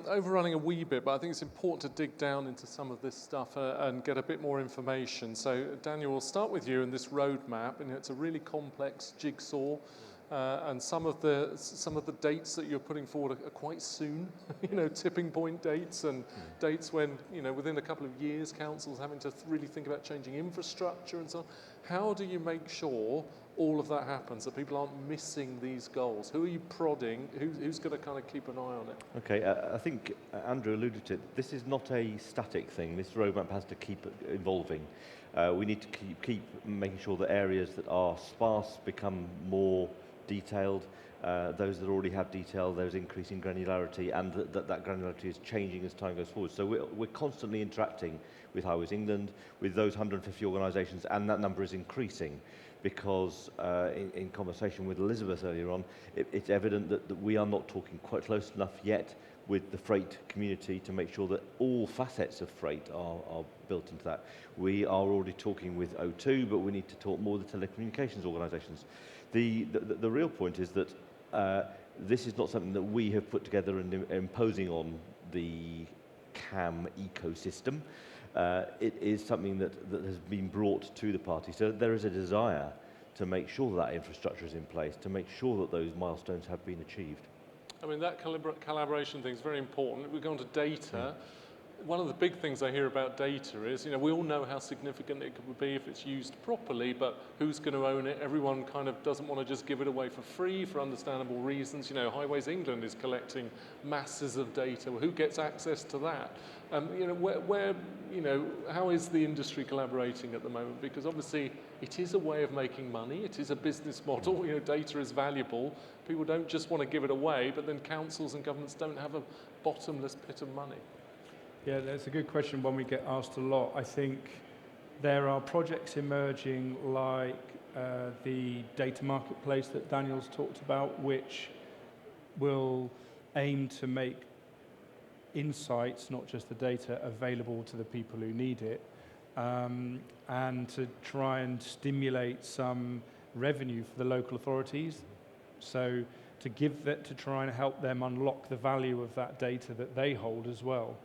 overrunning a wee bit, but I think it's important to dig down into some of this stuff and get a bit more information. So, Daniel, we'll start with you in this roadmap, and it's a really complex jigsaw. And some of the dates that you're putting forward are quite soon, tipping point dates and dates when, within a couple of years, councils having to really think about changing infrastructure and so on. How do you make sure all of that happens, that people aren't missing these goals? Who are you prodding? Who's going to kind of keep an eye on it? Okay, I think Andrew alluded to it. This is not a static thing. This roadmap has to keep evolving. We need to keep making sure that areas that are sparse become more detailed. Those that already have detail, there's increasing granularity, and that granularity is changing as time goes forward. So we're constantly interacting with Highways England, with those 150 organisations, and that number is increasing because in conversation with Elizabeth earlier on, it's evident that we are not talking quite close enough yet with the freight community to make sure that all facets of freight are built into that. We are already talking with O2, but we need to talk more with the telecommunications organisations. The real point is that this is not something that we have put together and imposing on the CAM ecosystem. It is something that has been brought to the party. So there is a desire to make sure that infrastructure is in place, to make sure that those milestones have been achieved. I mean, that collaboration thing is very important. We go on to data. One of the big things I hear about data is, we all know how significant it could be if it's used properly, but who's going to own it? Everyone kind of doesn't want to just give it away for free for understandable reasons. Highways England is collecting masses of data. Who gets access to that? How is the industry collaborating at the moment? Because obviously it is a way of making money. It is a business model. Data is valuable. People don't just want to give it away, but then councils and governments don't have a bottomless pit of money. Yeah, that's a good question, one we get asked a lot. I think there are projects emerging like the data marketplace that Daniel's talked about, which will aim to make insights, not just the data, available to the people who need it, and to try and stimulate some revenue for the local authorities. So to try and help them unlock the value of that data that they hold as well.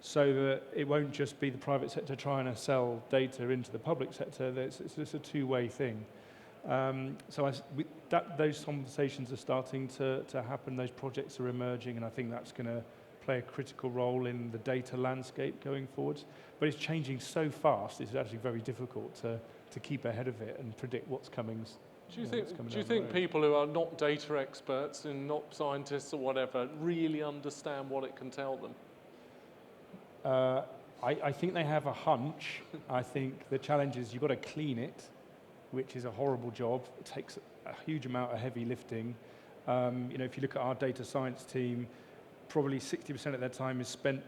So that it won't just be the private sector trying to sell data into the public sector. It's a two-way thing. Those conversations are starting to happen. Those projects are emerging, and I think that's going to play a critical role in the data landscape going forwards. But it's changing so fast, it's actually very difficult to keep ahead of it and predict what's coming. Do you think people who are not data experts and not scientists or whatever really understand what it can tell them? I think they have a hunch. I think the challenge is you've got to clean it, which is a horrible job. It takes a huge amount of heavy lifting. If you look at our data science team, probably 60% of their time is spent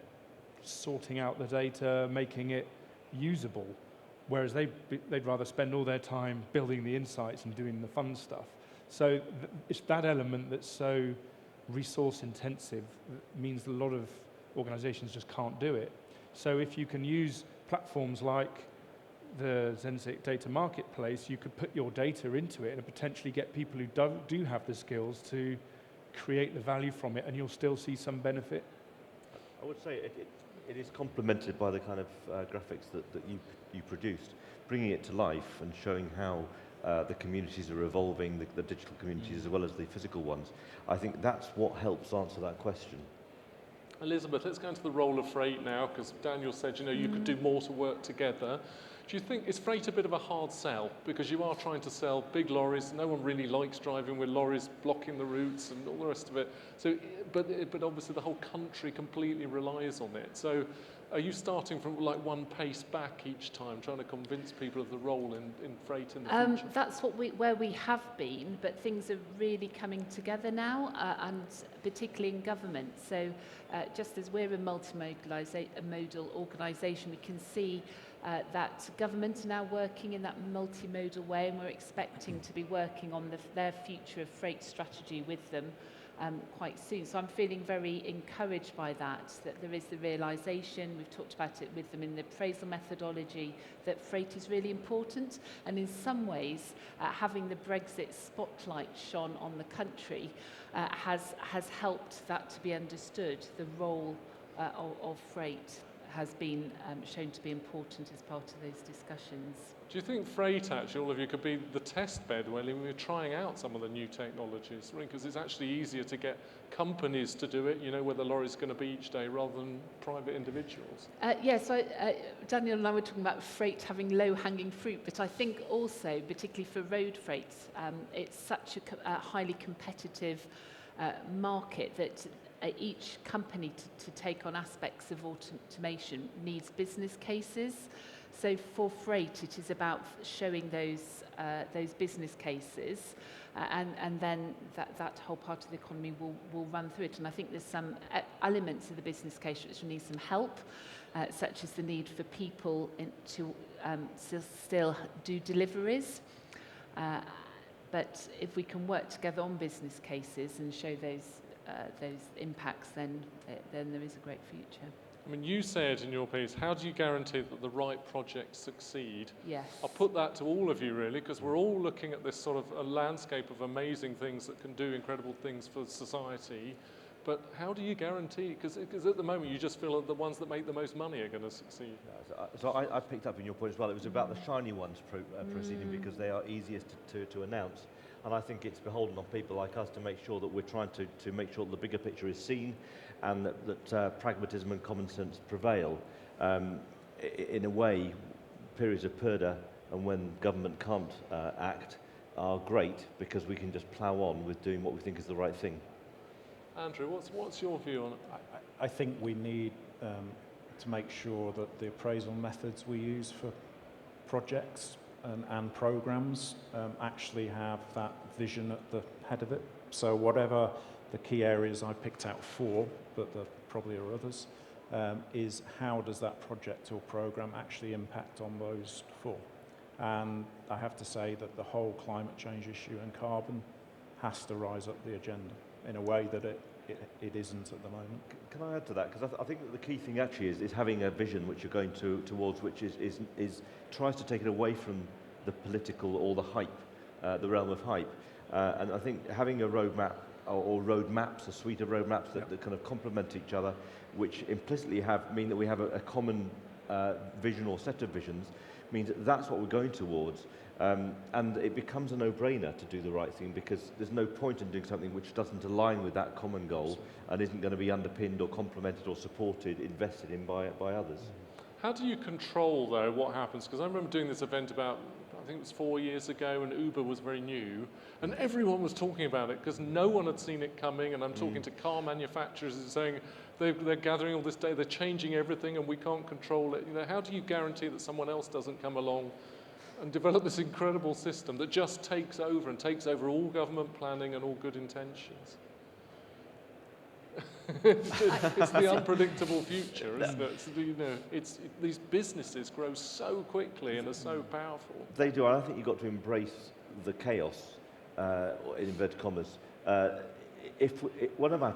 sorting out the data, making it usable, whereas they'd rather spend all their time building the insights and doing the fun stuff. So it's that element that's so resource intensive that means a lot of organizations just can't do it. So if you can use platforms like the Zenseact Data Marketplace, you could put your data into it and potentially get people who do have the skills to create the value from it, and you'll still see some benefit. I would say it is complemented by the kind of graphics that you produced, bringing it to life and showing how the communities are evolving, the digital communities as well as the physical ones. I think that's what helps answer that question. Elizabeth, let's go into the role of freight now, because Daniel said, you could do more to work together. Do you think, is freight a bit of a hard sell? Because you are trying to sell big lorries. No one really likes driving with lorries blocking the routes and all the rest of it. So, but obviously the whole country completely relies on it. So are you starting from like one pace back each time, trying to convince people of the role in freight in the future? That's where we have been, but things are really coming together now, and particularly in government. So just as we're a multimodal organisation, we can see that government are now working in that multimodal way, and we're expecting to be working on their future of freight strategy with them. quite soon. So I'm feeling very encouraged by that there is the realisation, we've talked about it with them in the appraisal methodology, that freight is really important. And in some ways, having the Brexit spotlight shone on the country has helped that to be understood. The role of freight has been shown to be important as part of those discussions. Do you think freight, actually, all of you, could be the test bed when we're trying out some of the new technologies? Because it's actually easier to get companies to do it, you know, where the lorry's going to be each day, rather than private individuals. Yes, Daniel and I were talking about freight having low-hanging fruit, but I think also, particularly for road freight, it's such a highly competitive market that each company to take on aspects of automation needs business cases. So for freight, it is about showing those business cases, and then that whole part of the economy will run through it. And I think there's some elements of the business case which need some help, such as the need for people to still do deliveries. But if we can work together on business cases and show those impacts, then there is a great future. I mean, you said in your piece, how do you guarantee that the right projects succeed? Yes. I'll put that to all of you, really, because we're all looking at this sort of a landscape of amazing things that can do incredible things for society. But how do you guarantee? Because at the moment, you just feel that the ones that make the most money are going to succeed. So I picked up on your point as well. It was about the shiny ones proceeding because they are easiest to announce. And I think it's beholden on people like us to make sure that we're trying to make sure that the bigger picture is seen, and that pragmatism and common sense prevail. In a way, periods of purdah and when government can't act are great, because we can just plough on with doing what we think is the right thing. Andrew, what's your view on it? I think we need to make sure that the appraisal methods we use for projects and programs actually have that vision at the head of it. So whatever the key areas I picked out for, but there probably are others, is how does that project or program actually impact on those four? And I have to say that the whole climate change issue and carbon has to rise up the agenda in a way that it isn't at the moment. Can I add to that? Because I think that the key thing actually is having a vision which you're going towards, which is tries to take it away from the political or the hype, the realm of hype. And I think having a roadmap or roadmaps, a suite of roadmaps that kind of complement each other, which implicitly mean that we have a common vision or set of visions, means that that's what we're going towards. And it becomes a no-brainer to do the right thing, because there's no point in doing something which doesn't align with that common goal and isn't going to be underpinned or complemented or supported, invested in by others. How do you control, though, what happens? Because I remember doing this event about, I think it was 4 years ago, and Uber was very new, and everyone was talking about it because no one had seen it coming. And I'm talking to car manufacturers and saying they're gathering all this data, they're changing everything, and we can't control it. You know, how do you guarantee that someone else doesn't come along and develop this incredible system that just takes over all government planning and all good intentions? it's the unpredictable future, isn't it? These businesses grow so quickly and are so powerful. They do, and I think you've got to embrace the chaos, in inverted commas. One of our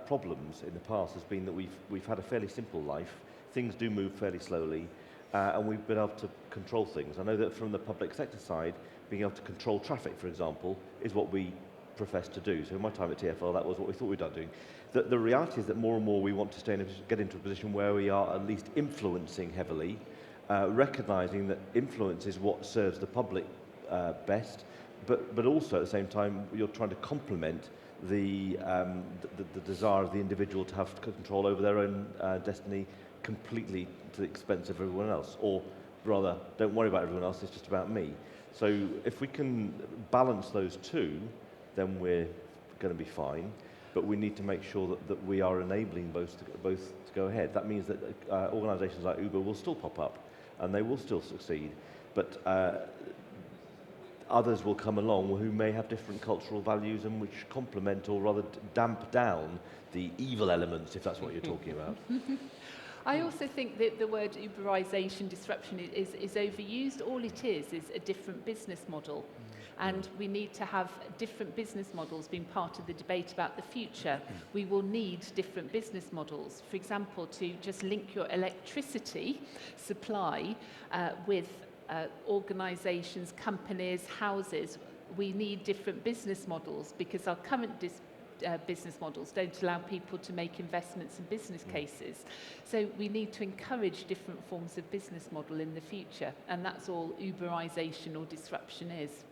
problems in the past has been that we've had a fairly simple life. Things do move fairly slowly, and we've been able to control things. I know that from the public sector side, being able to control traffic, for example, is what we profess to do. So in my time at TfL, that was what we thought we'd done doing. The reality is that more and more we want to get into a position where we are at least influencing heavily, recognising that influence is what serves the public best, but also at the same time you're trying to complement the desire of the individual to have control over their own destiny completely to the expense of everyone else, or rather, don't worry about everyone else, it's just about me. So if we can balance those two, then we're going to be fine. But we need to make sure that we are enabling both to go ahead. That means that organisations like Uber will still pop up, and they will still succeed. But others will come along who may have different cultural values and which complement or rather damp down the evil elements, if that's what you're talking about. I also think that the word Uberisation, disruption, is overused. All it is a different business model. And we need to have different business models being part of the debate about the future. We will need different business models. For example, to just link your electricity supply with organisations, companies, houses, we need different business models because our current business models don't allow people to make investments in business cases. So we need to encourage different forms of business model in the future, and that's all Uberisation or disruption is.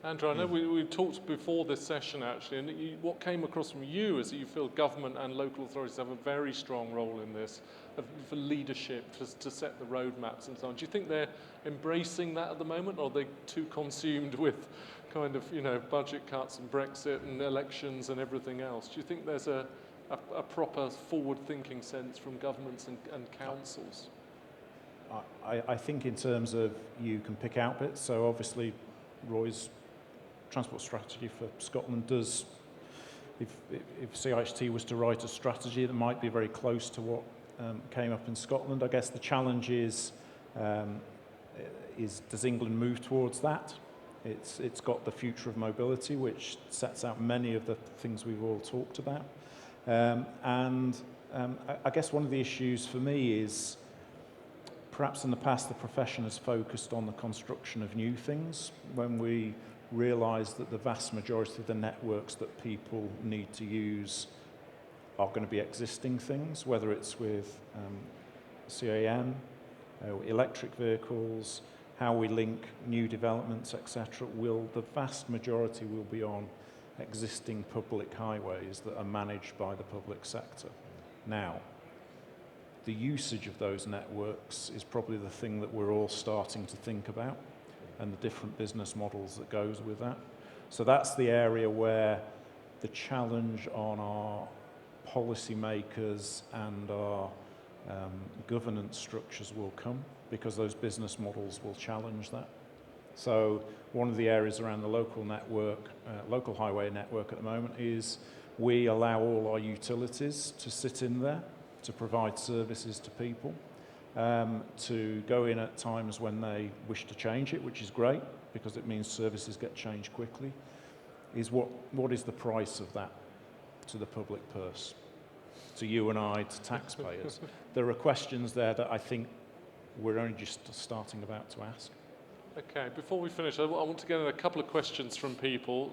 Andrew, I know we've talked before this session actually, and what came across from you is that you feel government and local authorities have a very strong role in this, for leadership, to set the roadmaps and so on. Do you think they're embracing that at the moment, or are they too consumed with kind of, budget cuts and Brexit and elections and everything else? Do you think there's a proper forward-thinking sense from governments and councils? I think in terms of you can pick out bits, so obviously Roy's transport strategy for Scotland does, if CIHT was to write a strategy that might be very close to what came up in Scotland, I guess the challenge is does England move towards that? It's got the future of mobility, which sets out many of the things we've all talked about. I guess one of the issues for me is perhaps in the past the profession has focused on the construction of new things when we realise that the vast majority of the networks that people need to use are going to be existing things, whether it's with CAN, electric vehicles, how we link new developments, etc. The vast majority will be on existing public highways that are managed by the public sector. Now, the usage of those networks is probably the thing that we're all starting to think about, and the different business models that goes with that. So that's the area where the challenge on our policymakers and our governance structures will come, because those business models will challenge that. So one of the areas around the local network, local highway network at the moment, is we allow all our utilities to sit in there to provide services to people, to go in at times when they wish to change it, which is great because it means services get changed quickly. Is what is the price of that to the public purse, to you and I, to taxpayers? There are questions there that I think we're only just starting about to ask. Okay, before we finish, I want to get in a couple of questions from people.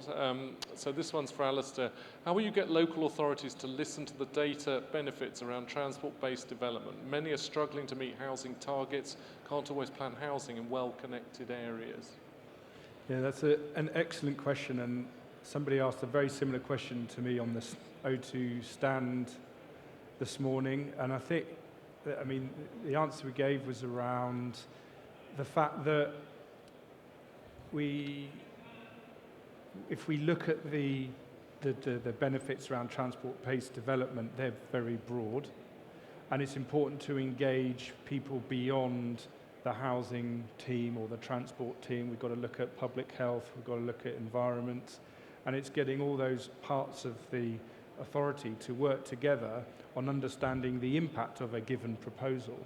So this one's for Alistair. How will you get local authorities to listen to the data benefits around transport-based development? Many are struggling to meet housing targets, can't always plan housing in well-connected areas. Yeah, that's an excellent question, and somebody asked a very similar question to me on this O2 stand this morning, and I think, the answer we gave was around the fact that if we look at the benefits around transport-based development, they're very broad, and it's important to engage people beyond the housing team or the transport team. We've got to look at public health, we've got to look at environment, and it's getting all those parts of the authority to work together on understanding the impact of a given proposal.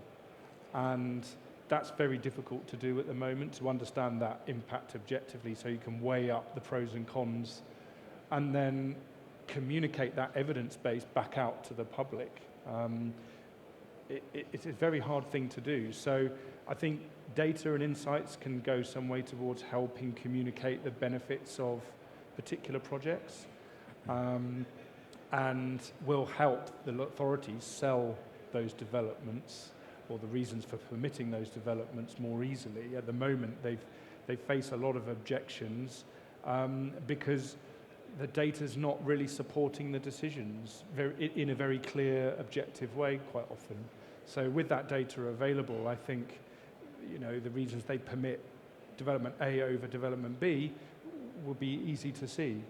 And that's very difficult to do at the moment, to understand that impact objectively so you can weigh up the pros and cons and then communicate that evidence base back out to the public. It's a very hard thing to do. So I think data and insights can go some way towards helping communicate the benefits of particular projects, and will help the authorities sell those developments or the reasons for permitting those developments more easily. At the moment, they face a lot of objections because the data's not really supporting the decisions in a very clear, objective way quite often. So with that data available, I think the reasons they permit development A over development B will be easy to see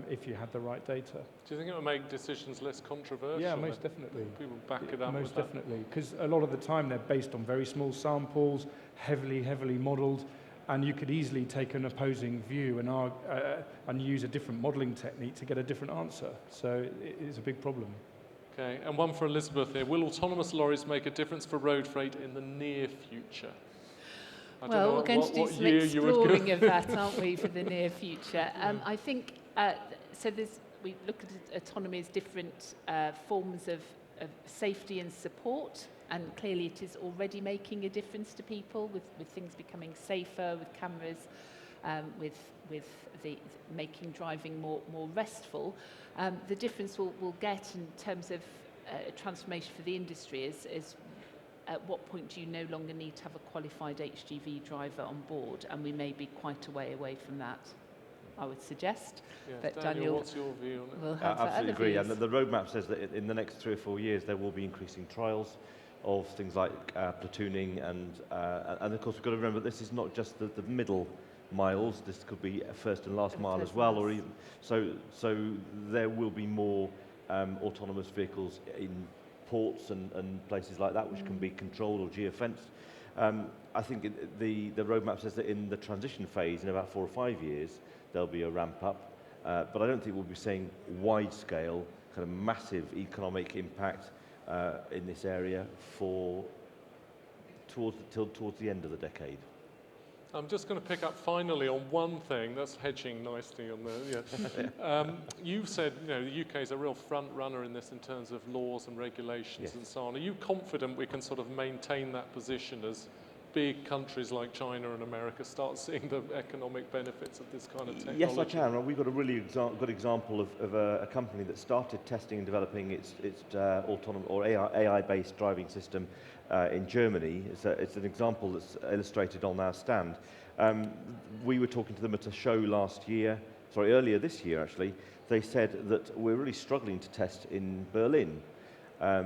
if you had the right data. Do you think it would make decisions less controversial? Yeah, most definitely. People back it up. Most definitely, because a lot of the time they're based on very small samples, heavily modelled, and you could easily take an opposing view and use a different modelling technique to get a different answer. So it is a big problem. Okay, and one for Elizabeth here. Will autonomous lorries make a difference for road freight in the near future? I don't Well, know we're going what, to do what some year you would go. exploring of that, aren't we, for the near future? I think, so we look at autonomy as different forms of safety and support, and clearly it is already making a difference to people with things becoming safer, with cameras, with the making driving more restful. The difference we'll get in terms of transformation for the industry is at what point do you no longer need to have a qualified HGV driver on board, and we may be quite a way away from that, I would suggest. Yes, But Daniel, what's your view on it? will have Absolutely other agree. views. And the roadmap says that in the next 3 or 4 years there will be increasing trials of things like platooning, and of course we've got to remember this is not just the middle miles. This could be a first and last mile as well, or even so there will be more autonomous vehicles in ports and places like that, which can be controlled or geofenced. I think the roadmap says that in the transition phase, in about 4 or 5 years, there'll be a ramp up. But I don't think we'll be seeing wide scale, kind of massive economic impact in this area towards the end of the decade. I'm just going to pick up finally on one thing. That's hedging nicely on the. Yeah. You said the UK is a real front runner in this in terms of laws and regulations Yes. and so on. Are you confident we can sort of maintain that position as big countries like China and America start seeing the economic benefits of this kind of technology? Yes, I can. Well, we've got a really good example of a company that started testing and developing its autonomous or AI-based driving system in Germany. It's an example that's illustrated on our stand. We were talking to them at a show earlier this year actually. They said that we're really struggling to test in Berlin.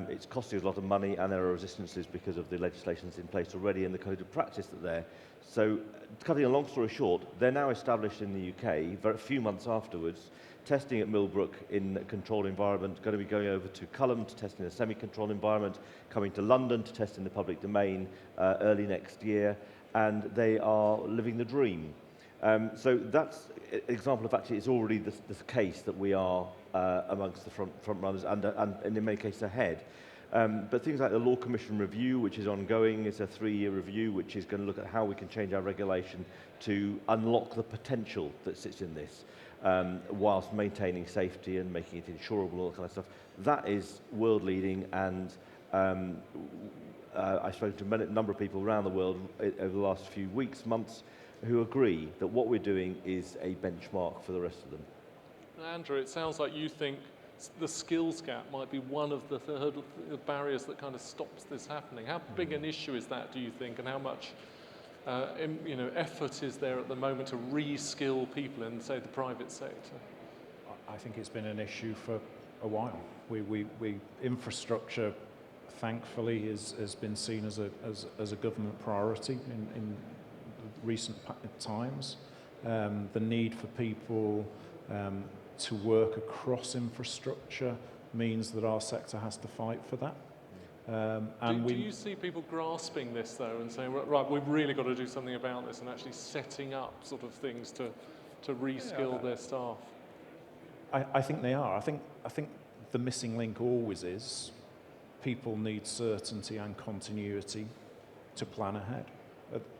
It's costing us a lot of money, and there are resistances because of the legislations in place already and the code of practice that's there. So, cutting a long story short, they're now established in the UK, a few months afterwards, testing at Millbrook in a controlled environment, going to be going over to Culham to test in a semi-controlled environment, coming to London to test in the public domain early next year, and they are living the dream. So that's an example of actually it's already the case that we are amongst the front runners and in many cases ahead. But things like the Law Commission review, which is ongoing, is a 3-year review which is going to look at how we can change our regulation to unlock the potential that sits in this, whilst maintaining safety and making it insurable and all that kind of stuff. That is world leading, and I've spoken to a number of people around the world over the last few weeks, months, who agree that what we're doing is a benchmark for the rest of them. Andrew, it sounds like you think the skills gap might be one of the barriers that kind of stops this happening. How big an issue is that, do you think, and how much effort is there at the moment to re-skill people in, say, the private sector? I think it's been an issue for a while. Infrastructure, thankfully, has been seen as a government priority in recent times. The need for people to work across infrastructure means that our sector has to fight for that. Do you see people grasping this, though, and saying, right, we've really got to do something about this, and actually setting up sort of things to re-skill their staff? I think they are. I think the missing link always is people need certainty and continuity to plan ahead.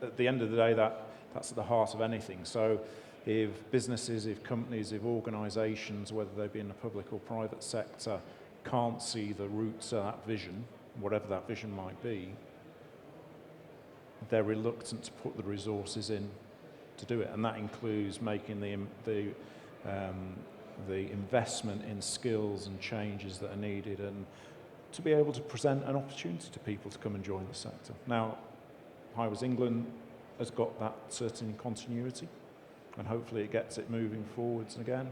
At the end of the day, that's at the heart of anything. So if businesses, if companies, if organisations, whether they be in the public or private sector, can't see the roots of that vision, whatever that vision might be, they're reluctant to put the resources in to do it. And that includes making the investment in skills and changes that are needed, and to be able to present an opportunity to people to come and join the sector. Now, Highways England has got that certain continuity, and hopefully it gets it moving forwards again.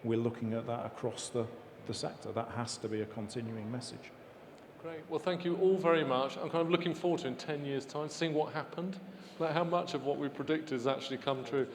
We're looking at that across the sector. That has to be a continuing message. Great. Well, thank you all very much. I'm kind of looking forward to, in 10 years' time, seeing what happened, like how much of what we predicted has actually come true.